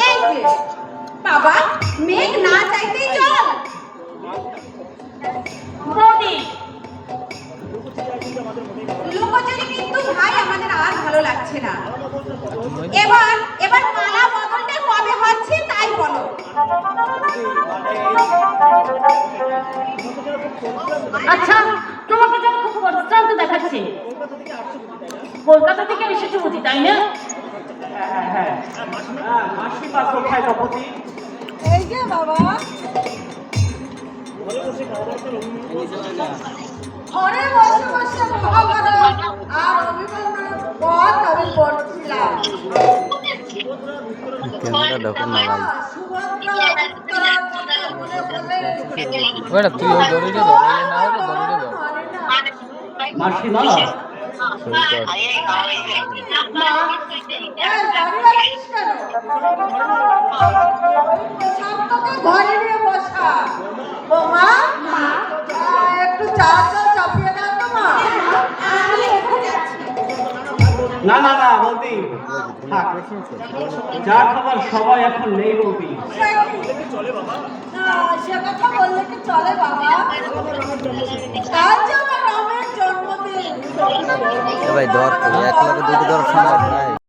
এই যে বাবা, মেঘ না চাইতেই জল। বৌদি লুকোচুরি কিন্তু ভাই আমাদের আর ভালো লাগছে না। এবার এবার মালা বদলটা কবে হচ্ছে তাই বলো। আচ্ছা, তোমাকে যেন খুব পরিশ্রান্ত দেখাচ্ছে। কলকাতা থেকে এসেছো বুঝি, তাই না? হ্যাঁ, মাসিমা কোথায় তপতি? এই যে বাবা, ঘরে বসে বসে মহাভারত আর অভিমন্যুর পথ আমি পড়ছিলাম। ক্যামেরা ঢোকে না ভাই। সুভদ্রা উত্তরার কথা মনে পড়লে ওটা তুই ওই দড়িটা ধর, এই না হলে দড়িটা ধর। মাসিমা ঘরে নিয়ে বসা। ও মা, একটু চা চাপিয়ে দাও তো মা। আমি এখানে যাচ্ছি। না না না বলতি থাক, যা খাবার সবাই এখন নেই বলতি। সে কথা বললে কি চলে বাবা? আজ আমার রামের জন্মদিন। ভাই ধর, এক লগে দুটো ধর সম্ভব নয়।